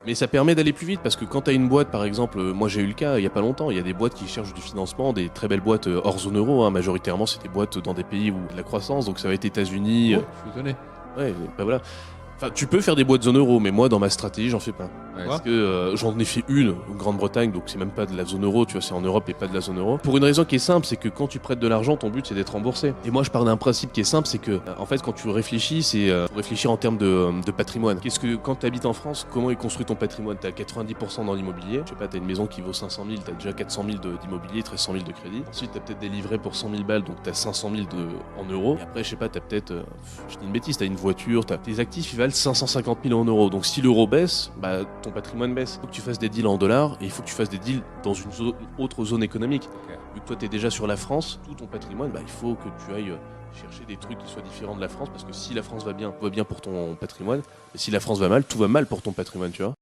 Mais ça permet d'aller plus vite parce que quand tu as une boîte, par exemple, moi j'ai eu le cas il y a pas longtemps, il y a des boîtes qui cherchent du financement, des très belles boîtes hors zone euro, hein, majoritairement c'est des boîtes dans des pays où il y a de la croissance, donc ça va être États-Unis. Oh, je suis étonné. Ouais, bah voilà. Enfin, tu peux faire des boîtes zone euro, mais moi dans ma stratégie j'en fais pas. Ouais. Parce que j'en ai fait une en Grande-Bretagne, donc c'est même pas de la zone euro, tu vois, c'est en Europe et pas de la zone euro. Pour une raison qui est simple, c'est que quand tu prêtes de l'argent, ton but c'est d'être remboursé. Et moi je pars d'un principe qui est simple, c'est que en fait quand tu réfléchis, c'est faut réfléchir en termes de patrimoine. Qu'est-ce que quand tu habites en France, comment est construit ton patrimoine? T'as 90% dans l'immobilier. Je sais pas, t'as une maison qui vaut 500 000, t'as déjà 400 000 d'immobilier, 1300 000 de crédit. Ensuite t'as peut-être des livrets pour 100 000 balles, donc t'as 500 000 en euros. Et après je sais pas, t'as peut-être, je dis une bêtise, t'as une voiture, tes actifs ils valent 550 000 en euros. Donc si l'euro baisse, bah ton patrimoine baisse. Il faut que tu fasses des deals en dollars et il faut que tu fasses des deals dans une autre zone économique. Ok. Vu que toi tu es déjà sur la France, tout ton patrimoine, bah, il faut que tu ailles chercher des trucs qui soient différents de la France parce que si la France va bien, tout va bien pour ton patrimoine. Et si la France va mal, tout va mal pour ton patrimoine, tu vois.